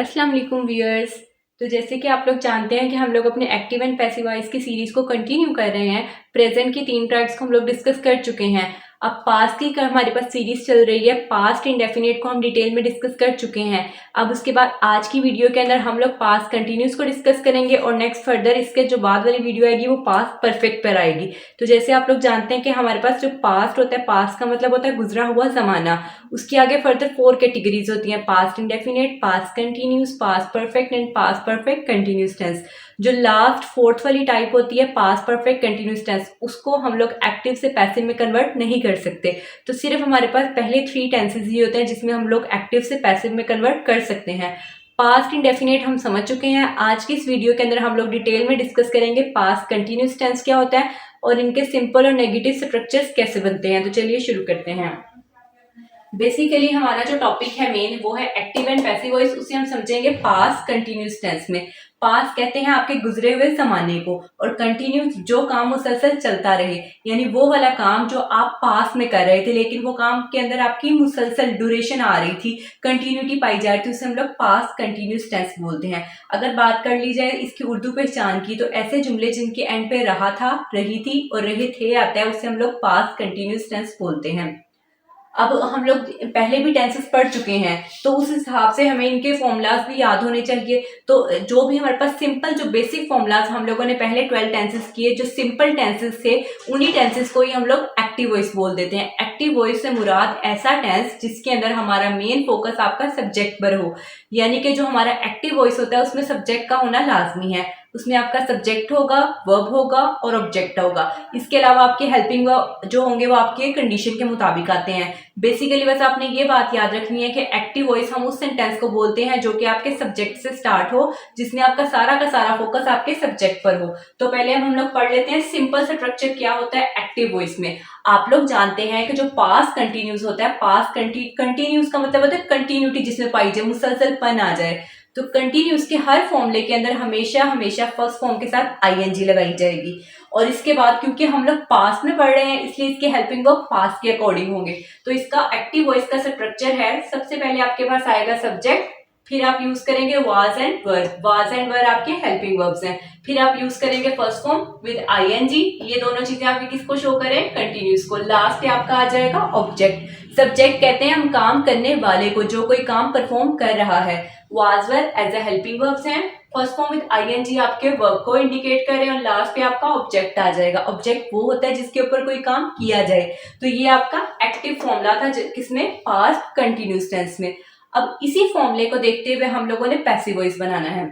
अस्सलाम वालेकुम व्यूअर्स। तो जैसे कि आप लोग जानते हैं कि हम लोग अपने एक्टिव एंड पैसिव वॉइस की सीरीज को कंटिन्यू कर रहे हैं। प्रेजेंट की 3 टाइप्स को हम लोग डिस्कस कर चुके हैं। अब पास्ट की हमारे पास सीरीज चल रही है। पास्ट इंडेफिनिट को हम डिटेल में डिस्कस कर चुके हैं। अब उसके बाद आज की वीडियो के अंदर हम लोग पास्ट कंटिन्यूस को डिस्कस करेंगे और नेक्स्ट फर्दर इसके जो बाद वाली वीडियो आएगी वो पास्ट परफेक्ट पर आएगी। तो जैसे आप लोग जानते हैं कि हमारे पास जो पास्ट होता है, पास्ट का मतलब होता है गुजरा हुआ जमाना। उसके आगे फर्दर 4 कैटेगरीज होती हैं: past indefinite, past continuous, past perfect and past perfect continuous tense. जो लास्ट फोर्थ वाली टाइप होती है पास्ट परफेक्ट कंटिन्यूस टेंस, उसको हम लोग एक्टिव से पैसिव में कन्वर्ट नहीं कर सकते। तो सिर्फ हमारे पास पहले 3 टेंसेस ही होते हैं जिसमें हम लोग एक्टिव से पैसिव में कन्वर्ट कर सकते हैं। पास्ट इंडेफिनिट हम समझ चुके हैं। आज की इस वीडियो के अंदर हम लोग डिटेल में डिस्कस करेंगे पास्ट कंटिन्यूस टेंस क्या होता है और इनके सिंपल और नेगेटिव स्ट्रक्चर्स कैसे बनते हैं। तो चलिए शुरू करते हैं। बेसिकली हमारा जो टॉपिक है मेन वो है एक्टिव एंड पैसिव वॉइस। उसे हम समझेंगे पास्ट कंटिन्यूस टेंस में। पास्ट कहते हैं आपके गुजरे हुए जमाने को, और कंटिन्यूस जो काम मुसलसल चलता रहे, यानी वो वाला काम जो आप पास्ट में कर रहे थे लेकिन वो काम के अंदर आपकी मुसलसल ड्यूरेशन आ रही थी, कंटिन्यूटी पाई जा रही थी, उसे हम लोग पास्ट कंटिन्यूस टेंस बोलते हैं। अगर बात कर ली जाए इसकी उर्दू पहचान की, तो ऐसे जुमले जिनके एंड पे रहा था, रही थी और रहे थे आता है, उसे हम लोग पास्ट कंटिन्यूस टेंस बोलते हैं। अब हम लोग पहले भी टेंसेस पढ़ चुके हैं तो उस हिसाब से हमें इनके फॉर्मूलाज भी याद होने चाहिए। तो जो भी हमारे पास सिंपल जो बेसिक फॉर्मूलाज हम लोगों ने पहले 12 टेंसेस किए, जो सिंपल टेंसेस थे, उन्हीं टेंसेस को ही हम लोग एक्टिव वॉइस बोल देते हैं। एक्टिव वॉइस से मुराद ऐसा टेंस जिसके अंदर हमारा मेन फोकस आपका सब्जेक्ट पर हो, यानी कि जो हमारा एक्टिव वॉइस होता है उसमें सब्जेक्ट का होना लाजमी है। उसमें आपका सब्जेक्ट होगा, वर्ब होगा और ऑब्जेक्ट होगा। इसके अलावा आपके हेल्पिंग वर्ब जो होंगे वो आपके कंडीशन के मुताबिक आते हैं। बेसिकली बस आपने ये बात याद रखनी है कि एक्टिव वॉइस हम उस सेंटेंस को बोलते हैं जो कि आपके सब्जेक्ट से स्टार्ट हो, जिसमें आपका सारा का सारा फोकस आपके सब्जेक्ट पर हो। तो पहले हम लोग पढ़ लेते हैं सिंपल स्ट्रक्चर क्या होता है एक्टिव वॉइस में। आप लोग जानते हैं कि जो पास्ट कंटिन्यूस होता है, पास्ट कंटिन्यूस का मतलब होता है कंटिन्यूटी जिसमें पाई जाए, मुसलसलपन आ जाए। तो कंटिन्यूस के हर फॉर्मूले के अंदर हमेशा हमेशा फर्स्ट फॉर्म के साथ आईएनजी लगाई जाएगी। और इसके बाद क्योंकि हम लोग पास्ट में पढ़ रहे हैं इसलिए इसके हेल्पिंग वर्ब पास्ट के अकॉर्डिंग होंगे। तो इसका एक्टिव वॉइस का स्ट्रक्चर है, सबसे पहले आपके पास आएगा सब्जेक्ट, फिर आप यूज करेंगे was and were. Was and were आपके हेल्पिंग वर्ब्स हैं। फिर आप यूज करेंगे फर्स्ट फॉर्म विद आईएनजी। ये दोनों चीजें आपकी किसको शो करें? कंटिन्यूस को। लास्ट पे आपका आ जाएगा ऑब्जेक्ट। सब्जेक्ट कहते हैं हम काम करने वाले को, जो कोई काम परफॉर्म कर रहा है। Was were as a helping verbs हैं। फर्स्ट फॉर्म विद आईएनजी आपके वर्ब को इंडिकेट कर रहे हैं और लास्ट पे आपका ऑब्जेक्ट आ जाएगा। ऑब्जेक्ट वो होता है जिसके ऊपर कोई काम किया जाए। तो ये आपका एक्टिव फॉर्मूला था किसमें? पास्ट कंटिन्यूस टेंस में। अब इसी फॉर्मूले को देखते हुए हम लोगों ने पैसिव वॉइस बनाना है।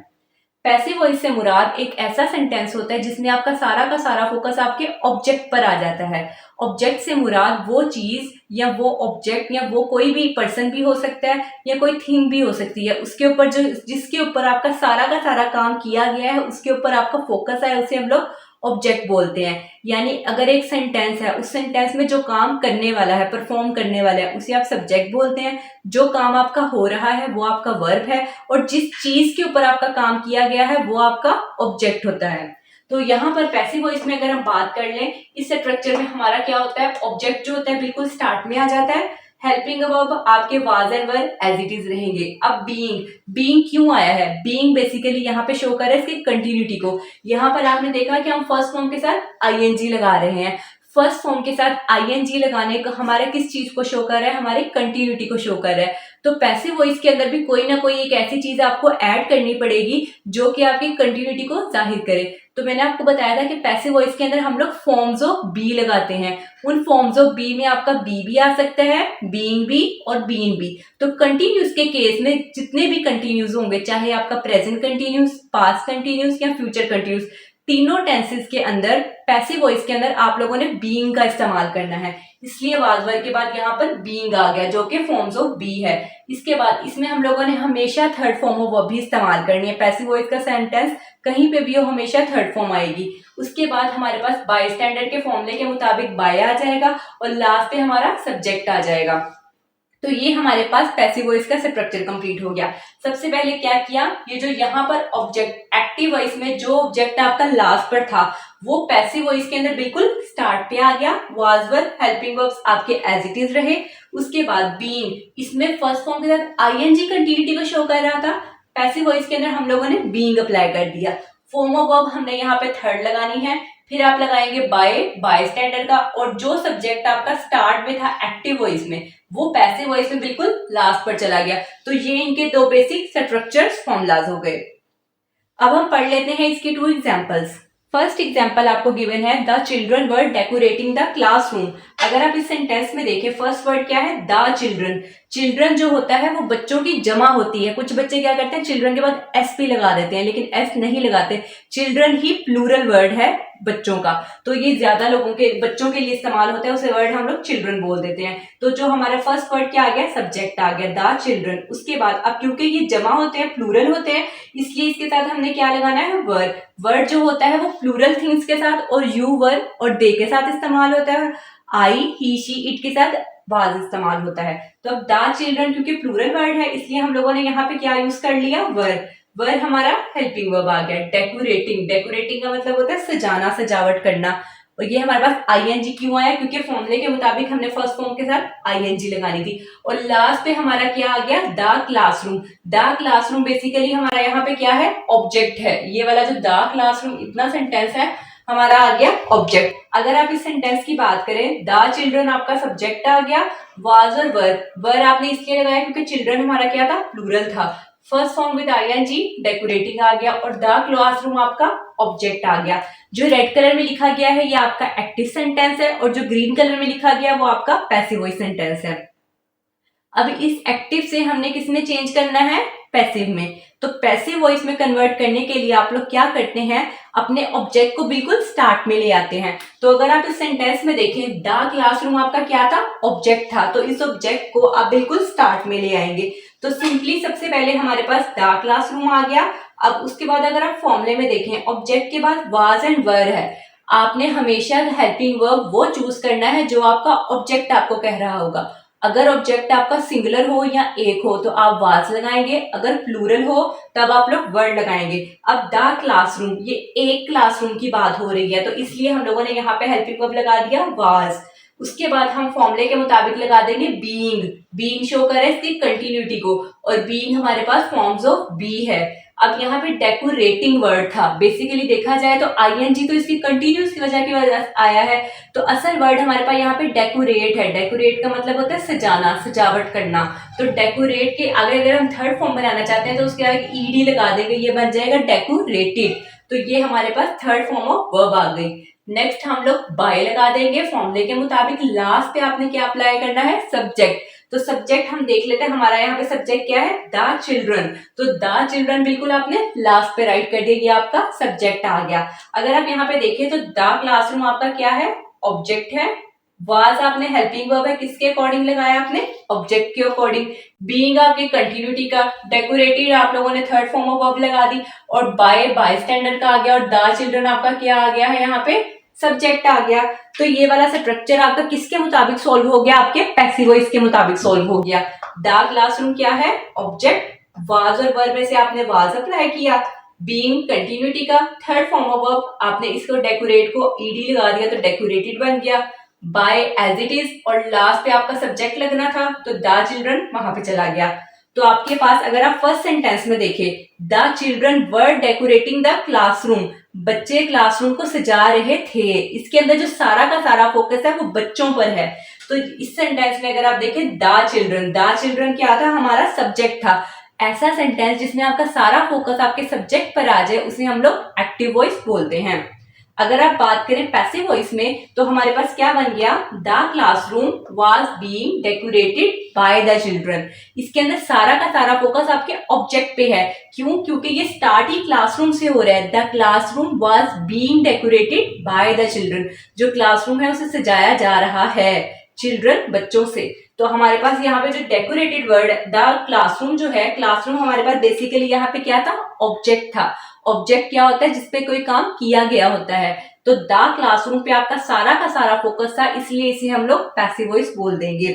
पैसिव वॉइस से मुराद एक ऐसा सेंटेंस होता है जिसमें आपका सारा का सारा फोकस आपके ऑब्जेक्ट पर आ जाता है। ऑब्जेक्ट से मुराद वो चीज या वो ऑब्जेक्ट या वो कोई भी पर्सन भी हो सकता है या कोई थिंग भी हो सकती है, उसके ऊपर जो जिसके ऊपर आपका सारा का सारा काम किया गया है, उसके ऊपर आपका फोकस है, उसे हम लोग ऑब्जेक्ट बोलते हैं। यानी अगर एक सेंटेंस है, उस सेंटेंस में जो काम करने वाला है, परफॉर्म करने वाला है, उसे आप सब्जेक्ट बोलते हैं। जो काम आपका हो रहा है वो आपका वर्ब है और जिस चीज के ऊपर आपका काम किया गया है वो आपका ऑब्जेक्ट होता है। तो यहाँ पर पैसिव वॉइस में अगर हम बात कर लें, इस स्ट्रक्चर में हमारा क्या होता है? ऑब्जेक्ट जो होता है बिल्कुल स्टार्ट में आ जाता है। हेल्पिंग वर्ब आपके was and were as it is रहेंगे। अब बीइंग क्यों आया है? बीइंग बेसिकली यहाँ पे शो कर रहा है इसकी कंटिन्यूटी को। यहाँ पर आपने देखा कि हम फर्स्ट फॉर्म के साथ आईएनजी लगा रहे हैं। फर्स्ट फॉर्म के साथ आईएनजी लगाने का हमारे किस चीज को शो कर रहा है? हमारी कंटिन्यूटी को शो कर रहा है। तो पैसिव वॉइस के अंदर भी कोई ना कोई एक ऐसी चीज आपको ऐड करनी पड़ेगी जो कि आपकी कंटिन्यूटी को जाहिर करे। तो मैंने आपको बताया था कि पैसिव वॉइस के अंदर हम लोग फॉर्म्स ऑफ बी लगाते हैं। उन फॉर्म्स ऑफ बी में आपका बी भी आ सकता है, बीइंग भी और बीइंग भी। तो कंटिन्यूस के केस में जितने भी कंटिन्यूस होंगे, चाहे आपका प्रेजेंट कंटिन्यूस, पास्ट कंटिन्यूस या फ्यूचर कंटिन्यूस, तीनों टेंसेस के अंदर पैसिव वॉइस के अंदर आप लोगों ने बीइंग का इस्तेमाल करना है। इसलिए वाज वर के बाद यहाँ पर बीइंग आ गया जो कि फॉर्म्स ऑफ बी है। इसके बाद इसमें हम लोगों ने हमेशा थर्ड फॉर्म ऑफ वर्ब भी इस्तेमाल करनी है। पैसिव वॉइस का सेंटेंस कहीं पे भी हो हमेशा थर्ड फॉर्म आएगी। उसके बाद हमारे पास बाय स्टैंडर्ड के फॉर्मूले के मुताबिक बाय आ जाएगा और लास्ट पे हमारा सब्जेक्ट आ जाएगा। तो ये हमारे पास पैसिव वॉइस का स्ट्रक्चर कंप्लीट हो गया। सबसे पहले क्या किया, ये जो यहाँ पर ऑब्जेक्ट एक्टिव वॉइस में जो ऑब्जेक्ट आपका लास्ट पर था वो पैसिव वॉइस के अंदर बिल्कुल स्टार्ट पे आ गया। वाज वर हेल्पिंग वर्ब्स आपके एज इट इज रहे। उसके बाद बीइंग, इसमें फर्स्ट फॉर्म के साथ आईएनजी कंटिन्यूटी को शो कर रहा था। पैसिव वॉइस के अंदर हम लोगों ने बीइंग अप्लाई कर दिया। फॉर्म ऑफ वर्ब हमने यहाँ पे थर्ड लगानी है, फिर आप लगाएंगे बाय स्टैंडर्ड का, और जो सब्जेक्ट आपका स्टार्ट में था एक्टिव वॉइस में वो पैसिव वॉइस में बिल्कुल लास्ट पर चला गया। तो ये इनके दो बेसिक स्ट्रक्चर्स फॉर्मूलाज हो गए। अब हम पढ़ लेते हैं इसके 2 एग्जांपल्स। फर्स्ट एग्जाम्पल आपको गिवन है, the children were decorating the classroom. अगर आप इस सेंटेंस में देखें, फर्स्ट वर्ड क्या है, द चिल्ड्रन। चिल्ड्रन जो होता है वो बच्चों की जमा होती है। कुछ बच्चे क्या करते हैं, चिल्ड्रन के बाद एस भी लगा देते हैं, लेकिन एस नहीं लगाते। चिल्ड्रन ही प्लूरल वर्ड है बच्चों का, तो ये ज्यादा लोगों के बच्चों के लिए इस्तेमाल होता है, उसे वर्ड हम लोग चिल्ड्रन बोल देते हैं। तो जो हमारा फर्स्ट वर्ड क्या आ गया, सब्जेक्ट आ गया, द चिल्ड्रन। उसके बाद अब क्योंकि ये जमा होते हैं, प्लूरल होते हैं, इसलिए इसके साथ हमने क्या लगाना है, वर। वर्ड जो होता है वो प्लूरल थिंग्स के साथ और यू, वर और दे के साथ इस्तेमाल होता है। आई, ही, शी, इट के साथ वाज इस्तेमाल होता है। तो अब द चिल्ड्रन क्योंकि प्लूरल वर्ड है, इसलिए हम लोगों ने यहाँ पे क्या यूज कर लिया, वर। वर हमारा हेल्पिंग वर्ब आ गया। डेकोरेटिंग, डेकोरेटिंग का मतलब होता है सजाना, सजावट करना। और ये हमारे पास आईएनजी क्यों आया, क्योंकि फॉर्मूले के मुताबिक हमने फर्स्ट फॉर्म के साथ आईएनजी लगानी थी। और लास्ट पे हमारा क्या आ गया, the classroom. The classroom basically हमारा यहाँ पे क्या है, ऑब्जेक्ट है। ये वाला जो द क्लासरूम इतना सेंटेंस है हमारा आ गया ऑब्जेक्ट। अगर आप इस सेंटेंस की बात करें, द चिल्ड्रन आपका सब्जेक्ट आ गया, वाज और वर आपने इसलिए लगाया क्योंकि चिल्ड्रन हमारा क्या था, प्लूरल था। First form with I N G, decorating आ गया, और द क्लासरूम आपका ऑब्जेक्ट आ गया। जो रेड कलर में लिखा गया है ये आपका एक्टिव सेंटेंस है, और जो ग्रीन कलर में लिखा गया वो आपका पैसिव वॉइस सेंटेंस है। अब इस एक्टिव से हमने किसमें चेंज करना है, पैसिव में। तो पैसिव वॉइस में कन्वर्ट करने के लिए आप लोग क्या करते हैं, अपने ऑब्जेक्ट को बिल्कुल स्टार्ट में ले आते हैं। तो अगर आप इस सेंटेंस में देखें, द क्लासरूम आपका क्या था, ऑब्जेक्ट था, तो इस ऑब्जेक्ट को आप बिल्कुल स्टार्ट में ले आएंगे। तो सिंपली सबसे पहले हमारे पास द क्लासरूम आ गया। अब उसके बाद अगर आप फॉर्मूले में देखें, ऑब्जेक्ट के बाद वाज एंड वर है। आपने हमेशा हेल्पिंग वर्ब वो चूज करना है जो आपका ऑब्जेक्ट आपको कह रहा होगा। अगर ऑब्जेक्ट आपका सिंगुलर हो या एक हो तो आप वाज लगाएंगे, अगर प्लूरल हो तब आप लोग वर्ड लगाएंगे। अब द क्लासरूम, ये एक क्लासरूम की बात हो रही है, तो इसलिए हम लोगों ने यहाँ पे हेल्पिंग वर्ब लगा दिया वाज। उसके बाद हम फॉर्मूले के मुताबिक लगा देंगे बीइंग। बीइंग शो करे इसकी कंटिन्यूटी को, और बीइंग हमारे पास फॉर्म्स ऑफ बी है। अब यहाँ पे डेकोरेटिंग वर्ड था, बेसिकली देखा जाए तो आईएनजी तो इसकी कंटिन्यूस की वजह से आया है, तो असल वर्ड हमारे पास यहाँ पे डेकोरेट है। डेकोरेट का मतलब होता है सजाना, सजावट करना। तो डेकोरेट के आगे अगर हम थर्ड फॉर्म बनाना चाहते हैं तो उसके आगे ईडी लगा देंगे, ये बन जाएगा डेकोरेटेड। तो ये हमारे पास थर्ड फॉर्म ऑफ वर्ब आ गई। नेक्स्ट हम लोग बाय लगा देंगे फॉर्मूले के मुताबिक। लास्ट पे आपने क्या अप्लाई करना है, सब्जेक्ट। तो सब्जेक्ट हम देख लेते हैं, हमारा यहाँ पे सब्जेक्ट क्या है, द चिल्ड्रन। तो द चिल्ड्रन बिल्कुल आपने लास्ट पे राइट कर दिया, ये आपका सब्जेक्ट आ गया। अगर आप यहाँ पे देखें तो द क्लासरूम आपका क्या है, ऑब्जेक्ट है। वाज आपने हेल्पिंग वर्ब है, किसके अकॉर्डिंग लगाया आपने, ऑब्जेक्ट के अकॉर्डिंग। बीइंग आपकी कंटिन्यूटी का। डेकोरेटेड आप लोगों ने थर्ड फॉर्म ऑफ वर्ब लगा दी, और बाय स्टैंडर्ड का आ गया, और द चिल्ड्रन आपका क्या आ गया है, यहाँ पे सब्जेक्ट आ गया। तो ये वाला स्ट्रक्चर आपका किसके मुताबिक सॉल्व हो गया, आपके पैसिव वॉइस के मुताबिक सॉल्व हो गया। द क्लासरूम क्या है, ऑब्जेक्ट। वाज और वर्ब में से आपने वाज अप्लाई किया। बीइंग कंटिन्यूटी का। थर्ड फॉर्म ऑफ वर्ब आपने इसको डेकोरेट को ईडी लगा दिया, तो डेकोरेटेड बन गया। बाय एज इट इज, और लास्ट पे आपका सब्जेक्ट लगना था, तो द चिल्ड्रन वहां पे चला गया। तो आपके पास अगर आप फर्स्ट सेंटेंस में देखें, the children were decorating the classroom, बच्चे क्लासरूम को सजा रहे थे। इसके अंदर जो सारा का सारा फोकस है वो बच्चों पर है। तो इस सेंटेंस में अगर आप देखें, द चिल्ड्रन क्या था, हमारा सब्जेक्ट था। ऐसा सेंटेंस जिसमें आपका सारा फोकस आपके सब्जेक्ट पर आ जाए उसे हम लोग एक्टिव वॉइस बोलते हैं। अगर आप बात करें पैसिव वॉइस में, तो हमारे पास क्या बन गया, the classroom was being decorated by the children. इसके अंदर सारा का सारा फोकस आपके ऑब्जेक्ट पे है। क्यों, क्योंकि ये स्टार्ट ही क्लासरूम से हो रहा है। The classroom was being decorated by the children, जो क्लासरूम है उसे सजाया जा रहा है चिल्ड्रन, बच्चों से। तो हमारे पास यहाँ पे जो डेकोरेटेड वर्ड द क्लासरूम जो है, क्लासरूम हमारे पास बेसिकली यहाँ पे क्या था, ऑब्जेक्ट था। ऑब्जेक्ट क्या होता है, जिसपे कोई काम किया गया होता है। तो द क्लासरूम पे आपका सारा का सारा फोकस था, इसलिए इसे हम लोग पैसिव वॉइस बोल देंगे।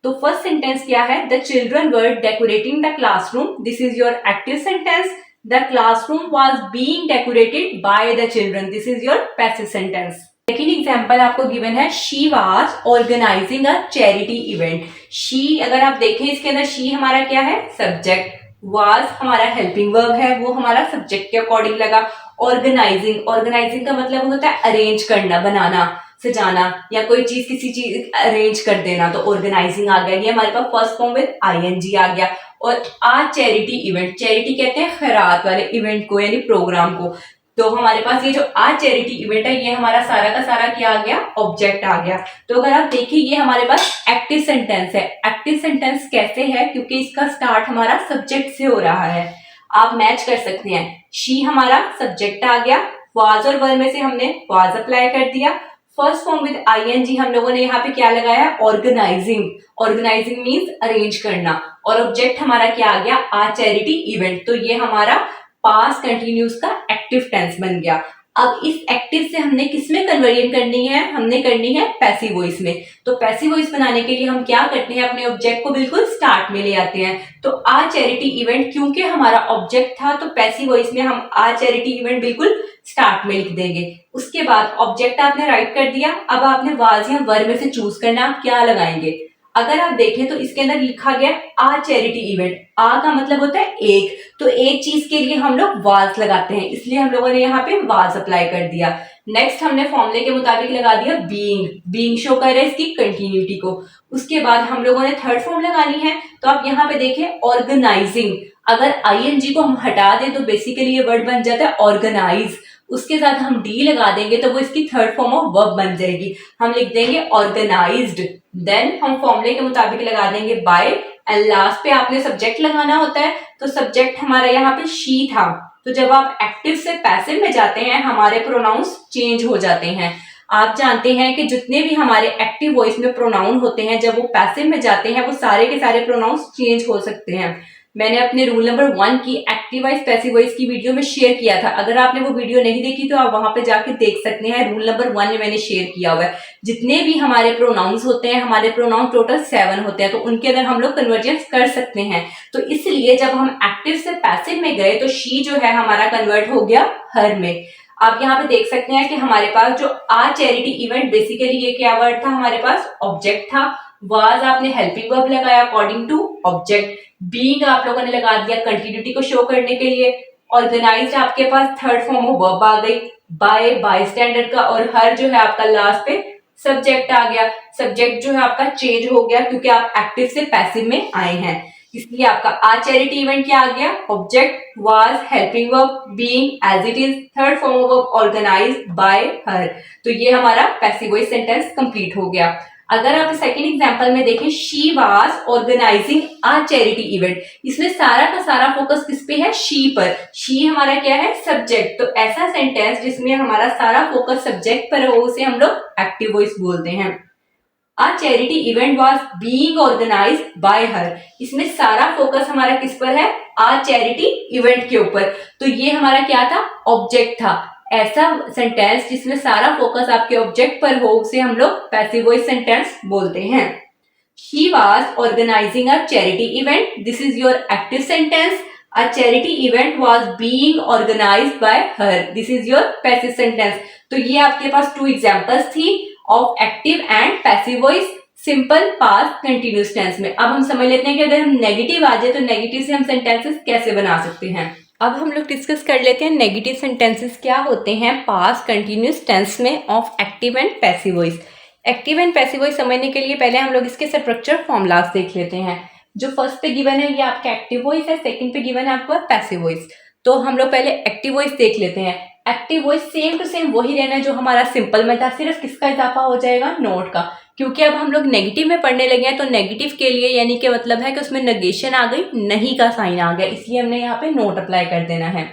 तो फर्स्ट सेंटेंस क्या है, the children were decorating the classroom, this is your active sentence. The classroom was being decorated by the children, this is your passive sentence. Second example आपको गिवन है, she was organising a charity event. She अगर आप देखें इसके अंदर she हमारा क्या है, सब्जेक्ट। वाज हमारा हेल्पिंग वर्ब है, वो हमारा सब्जेक्ट के अकॉर्डिंग लगा। ऑर्गेनाइजिंग, ऑर्गेनाइजिंग का मतलब होता है अरेंज करना, बनाना, सजाना, या कोई चीज किसी चीज अरेंज कर देना, तो ऑर्गेनाइजिंग आ गया। ये हमारे पास फर्स्ट फॉर्म विद आईएनजी आ गया। और आ चैरिटी इवेंट, चैरिटी कहते हैं खैरात वाले इवेंट को यानी प्रोग्राम को। तो हमारे पास ये जो आ चैरिटी इवेंट है, ये हमारा सारा का सारा क्या आ गया, ऑब्जेक्ट आ गया। तो अगर आप देखिए ये हमारे पास एक्टिव सेंटेंस है। एक्टिव सेंटेंस कैसे है, क्योंकि इसका स्टार्ट हमारा सब्जेक्ट से हो रहा है। आप मैच कर सकते हैं, शी हमारा सब्जेक्ट आ गया, वाज और वर में से हमने वाज अप्लाई कर दिया। फर्स्ट फॉर्म विद आईएनजी हम लोगों ने यहाँ पे क्या लगाया, ऑर्गेनाइजिंग। ऑर्गेनाइजिंग मीन्स अरेंज करना। और ऑब्जेक्ट हमारा क्या आ गया, आ चैरिटी इवेंट। तो ये हमारा पास्ट कंटिन्यूस का एक्टिव टेंस बन गया। अब इस एक्टिव से हमने किसमें कन्वर्जन करनी है, हमने करनी है पैसिव वॉइस में। तो पैसिव वॉइस बनाने के लिए हम क्या करते हैं, अपने ऑब्जेक्ट को बिल्कुल स्टार्ट में ले आते हैं। तो आ चैरिटी इवेंट क्योंकि हमारा ऑब्जेक्ट था, तो पैसिव वॉइस में हम आ चैरिटी इवेंट बिल्कुल स्टार्ट में लिख देंगे। उसके बाद ऑब्जेक्ट आपने राइट कर दिया, अब आपने वाज या वर में से चूज करना आप क्या लगाएंगे। अगर आप देखें तो इसके अंदर लिखा गया आ चैरिटी इवेंट। आ का मतलब होता है एक, तो एक चीज के लिए हम लोग वाज लगाते हैं, इसलिए हम लोगों ने यहाँ पे वाज अप्लाई कर दिया। नेक्स्ट हमने फॉर्मूले के मुताबिक लगा दिया बीइंग। बीइंग शो कर रहा है इसकी कंटिन्यूटी को। उसके बाद हम लोगों ने थर्ड फॉर्म लगानी है, तो आप यहाँ पे देखें ऑर्गेनाइजिंग। अगर आईएनजी को हम हटा दें तो बेसिकली ये वर्ड बन जाता है ऑर्गेनाइज। उसके साथ हम डी लगा देंगे तो वो इसकी थर्ड फॉर्म ऑफ वर्ब बन जाएगी। हम लिख देंगे ऑर्गेनाइज्ड। देन हम फॉर्मूले के मुताबिक लगा देंगे बाय, एंड लास्ट पे आपने सब्जेक्ट लगाना होता है। तो सब्जेक्ट हमारा यहाँ पे शी था। तो जब आप एक्टिव से पैसिव में जाते हैं हमारे प्रोनाउंस चेंज हो जाते हैं। आप जानते हैं कि जितने भी हमारे एक्टिव वॉइस में प्रोनाउन होते हैं, जब वो पैसिव में जाते हैं वो सारे के सारे प्रोनाउंस चेंज हो सकते हैं। मैंने अपने रूल नंबर 1 की एक्टिव वॉइस पैसिव वॉइस की वीडियो में शेयर किया था। अगर आपने वो वीडियो नहीं देखी तो आप वहां पे जाके देख सकते हैं। रूल नंबर 1 में मैंने शेयर किया हुआ है। जितने भी हमारे प्रोनाउंस होते हैं, हमारे प्रोनाउन टोटल 7 होते हैं, तो उनके अंदर हम लोग कन्वर्जेंस कर सकते हैं। तो इसलिए जब हम एक्टिव से पैसिव में गए तो शी जो है हमारा कन्वर्ट हो गया हर में। आप यहाँ पे देख सकते हैं कि हमारे पास जो आ चैरिटी इवेंट, बेसिकली ये क्या वर्ड था, हमारे पास ऑब्जेक्ट था। वाज आपने हेल्पिंग वर्ब लगाया अकॉर्डिंग टू ऑब्जेक्ट। बीइंग आप लोगों ने लगा दिया कंटिन्यूटी को शो करने के लिए। ऑर्गेनाइज्ड आपके पास थर्ड फॉर्म ऑफ वर्ब आ गई बाय स्टैंडर्ड का। और हर जो है आपका लास्ट पे सब्जेक्ट आ गया। सब्जेक्ट जो है आपका चेंज हो गया क्योंकि आप एक्टिव से पैसिव में आए हैं, इसलिए आपका आ चैरिटी इवेंट क्या आ गया, object was helping verb being as it is third form of verb organised by her. तो ये हमारा पैसिव वॉइस सेंटेंस कंप्लीट हो गया। अगर आप सेकंड एग्जांपल में देखें, she was organising a charity event, इसमें सारा का सारा फोकस किस पे है, शी पर। शी हमारा क्या है, सब्जेक्ट। तो ऐसा सेंटेंस जिसमें हमारा सारा फोकस सब्जेक्ट पर हो उसे हम लोग एक्टिव वॉइस बोलते हैं। A charity event was being organised by her, इसमें सारा फोकस हमारा किस पर है, आ चैरिटी इवेंट के ऊपर। तो ये हमारा क्या था, ऑब्जेक्ट था। ऐसा सेंटेंस जिसमें सारा फोकस आपके ऑब्जेक्ट पर हो उसे हम लोग पैसिव वॉइस सेंटेंस बोलते हैं। She was organizing a charity event. This is your active sentence. A charity event was being organized by her. This is your passive sentence. तो ये आपके पास 2 एग्जाम्पल्स थी of active and passive voice simple past continuous tense में। अब हम समझ लेते हैं कि अगर हम नेगेटिव आ जाए तो नेगेटिव से हम सेंटेंसेस कैसे बना सकते हैं। अब हम लोग डिस्कस कर लेते हैं नेगेटिव सेंटेंसेस क्या होते हैं पास्ट कंटिन्यूस टेंस में of active and passive voice. Active and passive voice समझने के लिए पहले हम लोग इसके स्ट्रक्चर फॉर्मूलाज देख लेते हैं। जो फर्स्ट पे गिवन है ये आपका एक्टिव वॉइस है, सेकंड पे गिवन है आपका पैसिव वॉइस। तो हम लोग पहले एक्टिव वॉइस देख लेते हैं। Active voice same to same वही रहना है जो हमारा सिंपल में था, सिर्फ किसका इजाफा हो जाएगा, नोट का। क्योंकि अब हम लोग नेगेटिव में पढ़ने लगे हैं तो नेगेटिव के लिए यानी कि मतलब है कि उसमें नेगेशन आ गई, नहीं का साइन आ गया, इसलिए हमने यहाँ पे नोट अप्लाई कर देना है।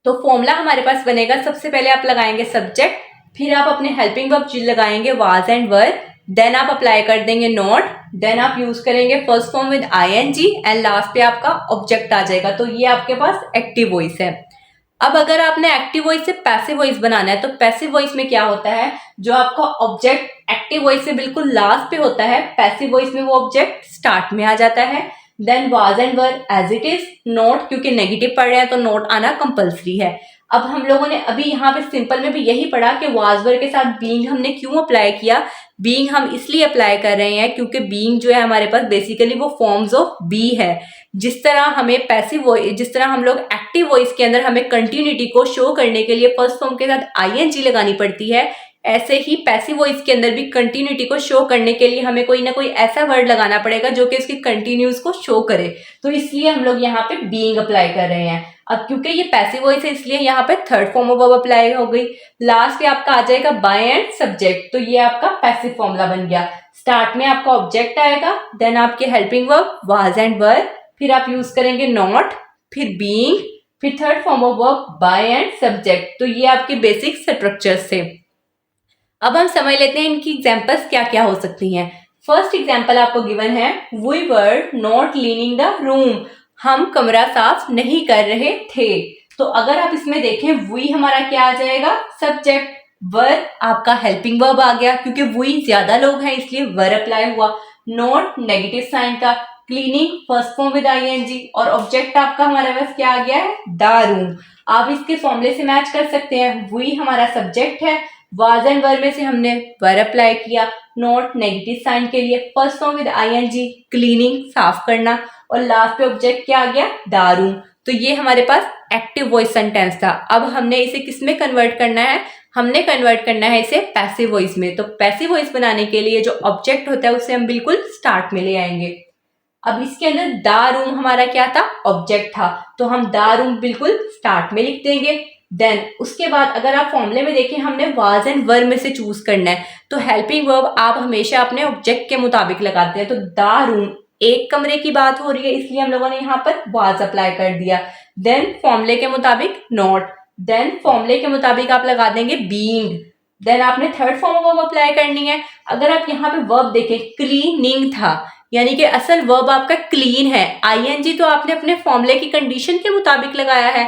तो फॉर्मूला हमारे पास बनेगा, सबसे पहले आप लगाएंगे सब्जेक्ट, फिर आप अपने हेल्पिंग वर्ब लगाएंगे वाज एंड वर, देन आप अप्लाई कर देंगे नोट, देन आप यूज करेंगे first form with ING and last पे आपका ऑब्जेक्ट आ जाएगा। तो ये आपके पास एक्टिव वॉइस है। अब अगर आपने एक्टिव वॉइस से पैसिव वॉइस बनाना है तो पैसिव वॉइस में क्या होता है, जो आपका ऑब्जेक्ट एक्टिव वॉइस से बिल्कुल लास्ट पे होता है, पैसिव वॉइस में वो ऑब्जेक्ट स्टार्ट में आ जाता है। Then was and were as it is, not क्योंकि नेगेटिव पढ़ रहे हैं तो नोट आना कंपल्सरी है। अब हम लोगों ने अभी यहाँ पे सिंपल में भी यही पढ़ा कि वाज वर्ब के साथ बीइंग हमने क्यों अप्लाई किया। बीइंग हम इसलिए अप्लाई कर रहे हैं क्योंकि बीइंग जो है हमारे पास बेसिकली वो फॉर्म्स ऑफ बी है। जिस तरह हमें पैसिव वॉइस, जिस तरह हम लोग एक्टिव वॉइस के अंदर हमें कंटिन्यूटी को शो करने के लिए फर्स्ट फॉर्म के साथ आईएनजी लगानी पड़ती है, ऐसे ही पैसिव वॉइस के अंदर भी कंटिन्यूटी को शो करने के लिए हमें कोई ना कोई ऐसा वर्ड लगाना पड़ेगा जो कि उसकी कंटिन्यूस को शो करे। तो इसलिए हम लोग यहाँ पे बीइंग अप्लाई कर रहे हैं। अब क्योंकि ये पैसिव वॉइस है इसलिए यहाँ पे third form of verb apply हो गई। लास्ट पे आपका आ जाएगा बाय एंड सब्जेक्ट, तो ये आपका पैसिव फॉर्मूला बन गया। स्टार्ट में आपका ऑब्जेक्ट आएगा, देन आपके हेल्पिंग वर्ब वाज एंड वर, फिर आप यूज करेंगे नॉट, फिर बीइंग, फिर third form of verb bye and subject. तो ये आपके बेसिक स्ट्रक्चर्स थे। अब हम समझ लेते हैं इनकी एग्जांपल्स क्या क्या हो सकती हैं। फर्स्ट एग्जांपल आपको गिवन है, we were not cleaning the room, हम कमरा साफ नहीं कर रहे थे। तो अगर आप इसमें देखें वी हमारा क्या आ जाएगा, सब्जेक्ट, वर आपका हेल्पिंग वर्ब आ गया क्योंकि वी ज्यादा लोग हैं इसलिए वर अप्लाई हुआ, नॉट नेगेटिव साइन का, cleaning first form with ING, और ऑब्जेक्ट आपका हमारे पास क्या आ गया है, द रूम। आप इसके फॉर्मूले से मैच कर सकते हैं, वी हमारा सब्जेक्ट है, वाज एंड वर में से हमने वर अप्लाई किया, नॉट नेगेटिव साइन के लिए, first form with ING cleaning साफ करना, और लास्ट पे ऑब्जेक्ट क्या आ गया, द रूम। तो ये हमारे पास एक्टिव वॉइस सेंटेंस था। अब हमने इसे किस में कन्वर्ट करना है, हमने कन्वर्ट करना है इसे पैसिव वॉइस में। तो पैसिव वॉइस बनाने के लिए जो ऑब्जेक्ट होता है उसे हम बिल्कुल स्टार्ट में ले आएंगे। अब इसके अंदर द रूम हमारा क्या था, ऑब्जेक्ट था, तो हम द रूम बिल्कुल स्टार्ट में लिख देंगे। देन उसके बाद अगर आप फॉर्मूले में देखें हमने वाज एंड वर में से चूज करना है, तो हेल्पिंग वर्ब आप हमेशा अपने ऑब्जेक्ट के मुताबिक लगाते हैं। तो द रूम एक कमरे की बात हो रही है इसलिए हम लोगों ने यहाँ पर वाज अप्लाई कर दिया। देन फॉर्मूले के मुताबिक नॉट, देन फॉर्मूले के मुताबिक आप लगा देंगे बीइंग, देन आपने third form of verb apply करनी है। अगर आप यहाँ पे वर्ब देखें क्लीनिंग था, यानी कि असल वर्ब आपका क्लीन है, आईएनजी तो आपने अपने फॉर्मूले की कंडीशन के मुताबिक लगाया है,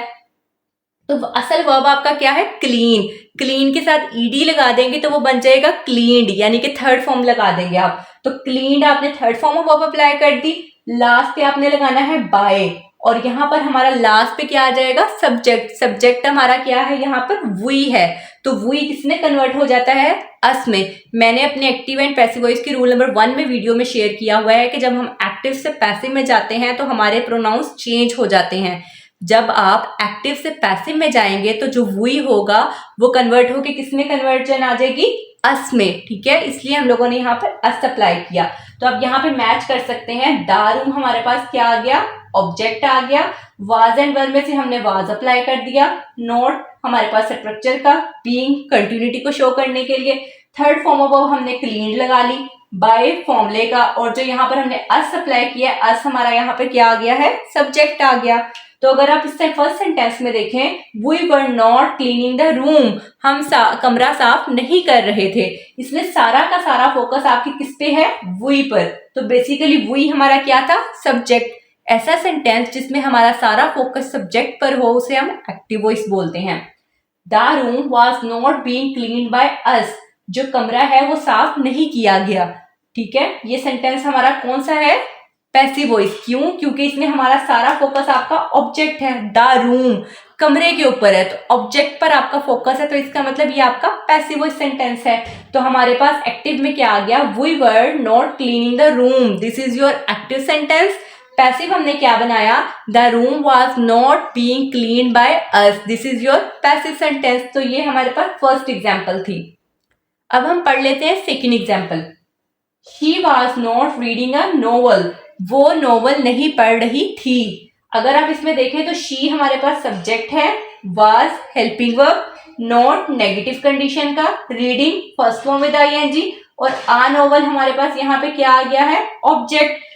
तो असल वर्ब आपका क्या है, क्लीन। क्लीन के साथ ईडी लगा देंगे तो वो बन जाएगा क्लीन्ड, यानी कि थर्ड फॉर्म लगा देंगे आप। तो क्लीन्ड आपने third form of verb apply कर दी। लास्ट पे आपने लगाना है बाय, और यहाँ पर हमारा लास्ट पे क्या आ जाएगा, सब्जेक्ट। सब्जेक्ट हमारा क्या है, यहाँ पर वी है, तो वी किसमें कन्वर्ट हो जाता है, अस में। मैंने अपने एक्टिव एंड पैसिव वॉइस की रूल नंबर 1 में वीडियो में शेयर किया हुआ है कि जब हम एक्टिव से पैसिव में जाते हैं तो हमारे प्रोनाउंस चेंज हो जाते हैं। जब आप एक्टिव से पैसिव में जाएंगे तो जो वी होगा वो कन्वर्ट होके किसमें कन्वर्जन आ जाएगी, अस में, ठीक है। इसलिए हम लोगों ने यहाँ पर अस अप्लाई किया। तो अब यहाँ पे मैच कर सकते हैं, द रूम हमारे पास क्या आ गया, ऑब्जेक्ट आ गया, वाज एंड वर में से हमने वाज अप्लाई कर दिया, नॉट हमारे पास स्ट्रक्चर का, बीइंग कंटिन्यूटी को शो करने के लिए, थर्ड फॉर्म ऑफ हमने क्लीन लगा ली, बाय फॉर्मूले का, और जो यहाँ पर हमने अस अप्लाई किया, अस हमारा यहाँ पे क्या आ गया है, सब्जेक्ट आ गया। तो अगर आप इस फर्स्ट सेंटेंस में देखें, we were not cleaning the room, हम कमरा साफ नहीं कर रहे थे, इसमें सारा का सारा फोकस आपकी किस पे है, वी पर। तो बेसिकली वी हमारा क्या था, सब्जेक्ट। ऐसा सेंटेंस जिसमें हमारा सारा फोकस सब्जेक्ट पर हो उसे हम एक्टिव वॉइस बोलते हैं। The room was not being cleaned by us, जो कमरा है वो साफ नहीं किया गया, ठीक है। ये सेंटेंस हमारा कौन सा है, पैसिव वॉइस। क्यों, क्योंकि इसमें हमारा सारा फोकस आपका ऑब्जेक्ट है, द रूम कमरे के ऊपर है, तो ऑब्जेक्ट पर आपका फोकस है, तो इसका मतलब ये आपका पैसिव वॉइस सेंटेंस है। तो हमारे पास एक्टिव में क्या आ गया, we were not cleaning the room, this is your active sentence. Passive हमने क्या बनाया, the room was not being clean by us, this is your passive sentence. तो ये हमारे पास फर्स्ट एग्जाम्पल थी। अब हम पढ़ लेते हैं second example. She was not reading a novel, वो नोवेल नहीं पढ़ रही थी। अगर आप इसमें देखें तो शी हमारे पास सब्जेक्ट है, was helping verb, not negative condition का, reading first form with ING, और आ नोवेल हमारे पास यहाँ पे क्या आ गया है, ऑब्जेक्ट।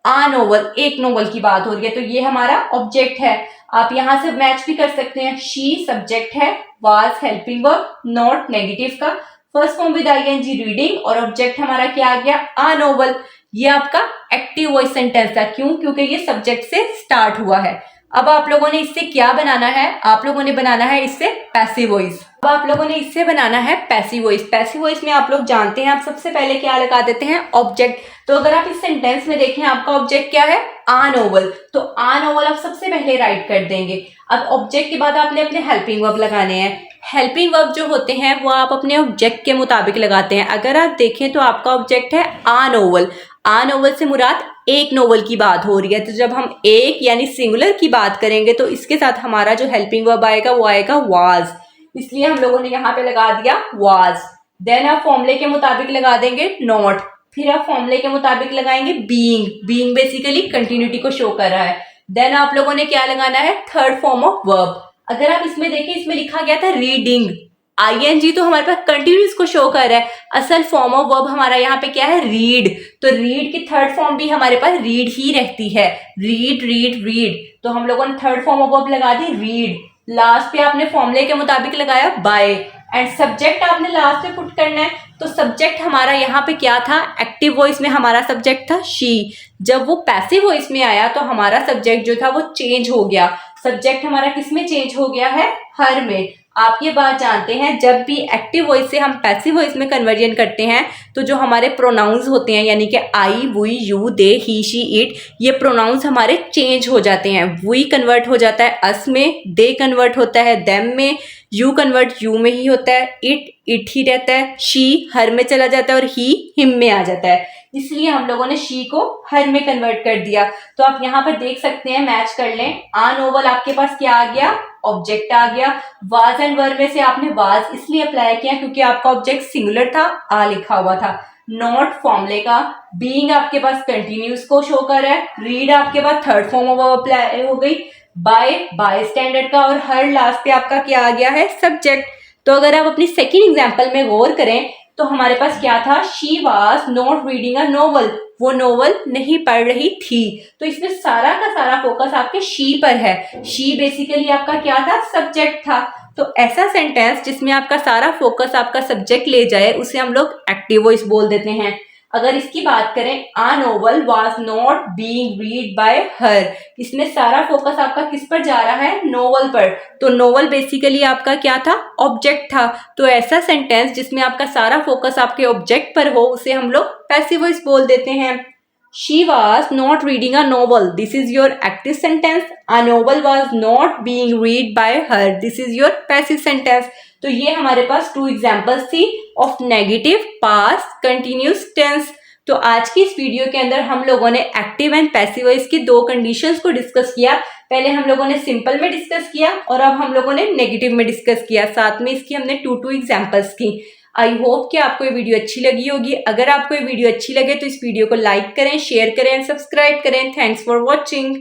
आ नोवेल एक नोवेल की बात हो रही है, तो ये हमारा ऑब्जेक्ट है। आप यहाँ से मैच भी कर सकते हैं, शी सब्जेक्ट है, was helping verb, not negative का, first form with I N G reading, और ऑब्जेक्ट हमारा क्या आ गया, आ नोवेल। ये आपका एक्टिव वॉइस सेंटेंस था। क्यों, क्योंकि ये सब्जेक्ट से स्टार्ट हुआ है। अब आप लोगों ने इससे क्या बनाना है, आप लोगों ने बनाना है इससे पैसिव वॉइस। अब आप लोगों ने इससे बनाना है पैसिव वॉइस। पैसिव वॉइस में आप लोग जानते हैं, आप सबसे पहले क्या लगा देते हैं, ऑब्जेक्ट। तो अगर आप इस सेंटेंस में देखें, आपका ऑब्जेक्ट क्या है, आ नोवेल, तो आ नोवेल आप सबसे पहले राइट कर देंगे। अब ऑब्जेक्ट के बाद आपने अपने हेल्पिंग वर्ब लगाने हैं। हेल्पिंग वर्ब जो होते हैं वो आप अपने ऑब्जेक्ट के मुताबिक लगाते हैं। अगर आप देखें तो आपका ऑब्जेक्ट है आ नोवेल। आ नोवेल से मुराद एक नोवेल की बात हो रही है, तो जब हम एक यानी सिंगुलर की बात करेंगे तो इसके साथ हमारा जो हेल्पिंग वर्ब आएगा वो आएगा वाज, इसलिए हम लोगों ने यहाँ पे लगा दिया वाज। देन आप फॉर्मूले के मुताबिक लगा देंगे नॉट, फिर आप फॉर्मूले के मुताबिक लगाएंगे बीइंग। बीइंग बेसिकली कंटिन्यूटी को शो कर रहा है। देन आप लोगों ने क्या लगाना है, थर्ड फॉर्म ऑफ वर्ब। अगर आप इसमें देखें, इसमें लिखा गया था रीडिंग, आईएनजी तो हमारे पास कंटिन्यूस को शो कर रहा है, असल फॉर्म ऑफ वर्ब हमारा यहाँ पे क्या है, रीड। तो रीड की थर्ड फॉर्म भी हमारे पास रीड ही रहती है, रीड रीड रीड। तो हम लोगों ने थर्ड फॉर्म ऑफ वर्ब लगा दी रीड। लास्ट पे आपने फॉर्मूले के मुताबिक लगाया बाय, एंड सब्जेक्ट आपने लास्ट पे पुट करना है। तो सब्जेक्ट हमारा यहाँ पे क्या था, एक्टिव वॉइस में हमारा सब्जेक्ट था शी। जब वो पैसिव वॉइस में आया तो हमारा सब्जेक्ट जो था वो चेंज हो गया। सब्जेक्ट हमारा किस में चेंज हो गया है, हर में। आप ये बात जानते हैं, जब भी एक्टिव वॉइस से हम पैसिव वॉइस में कन्वर्जन करते हैं तो जो हमारे प्रोनाउंस होते हैं, यानी कि I, we, you, they, he, she, it, ये प्रोनाउंस हमारे चेंज हो जाते हैं। वी कन्वर्ट हो जाता है अस में, दे कन्वर्ट होता है देम में, यू कन्वर्ट यू में ही होता है, इट ही रहता है, शी हर में चला जाता है और ही हिम में आ जाता है। इसलिए हम लोगों ने शी को हर में कन्वर्ट कर दिया। तो आप यहाँ पर देख सकते हैं, मैच कर लें। आ नोवेल आपके पास क्या आ गया, ऑब्जेक्ट आ गया। वाज एंड वर में से आपने वाज इसलिए अप्लाई किया क्योंकि आपका ऑब्जेक्ट सिंगुलर था, आ लिखा हुआ था। नॉट फॉर्मूले का, बीइंग आपके पास कंटिन्यूस को शो कर रहा है, रीड आपके पास थर्ड फॉर्म ऑफ अप्लाई हो गई, बाय स्टैंडर्ड का, और हर लास्ट पे आपका क्या आ गया है, सब्जेक्ट। तो अगर आप अपनी सेकेंड एग्जाम्पल में गौर करें तो हमारे पास क्या था, she was not reading a novel, वो नोवेल नहीं पढ़ रही थी। तो इसमें सारा का सारा फोकस आपके शी पर है। शी बेसिकली आपका क्या था, सब्जेक्ट था। तो ऐसा सेंटेंस जिसमें आपका सारा फोकस आपका सब्जेक्ट ले जाए उसे हम लोग एक्टिव वॉइस बोल देते हैं। अगर इसकी बात करें, a novel was not being read by her, इसमें सारा फोकस आपका किस पर जा रहा है, नोवेल पर। तो नोवेल बेसिकली आपका क्या था, ऑब्जेक्ट था। तो ऐसा सेंटेंस जिसमें आपका सारा फोकस आपके ऑब्जेक्ट पर हो उसे हम लोग पैसिव वॉइस बोल देते हैं। She was not reading a novel. This is your active sentence. A novel was not being read by her. This is your passive sentence. तो ये हमारे पास 2 एग्जाम्पल्स थी of negative, past, continuous tense. तो आज की इस वीडियो के अंदर हम लोगों ने एक्टिव एंड पैसिव वॉइस की 2 कंडीशंस को डिस्कस किया। पहले हम लोगों ने सिंपल में डिस्कस किया और अब हम लोगों ने नेगेटिव में डिस्कस किया। साथ में इसकी हमने 2 एग्जाम्पल्स की। आई होप कि आपको ये वीडियो अच्छी लगी होगी। अगर आपको ये वीडियो अच्छी लगे तो इस वीडियो को लाइक करें, शेयर करें, सब्सक्राइब करें। Thanks for watching.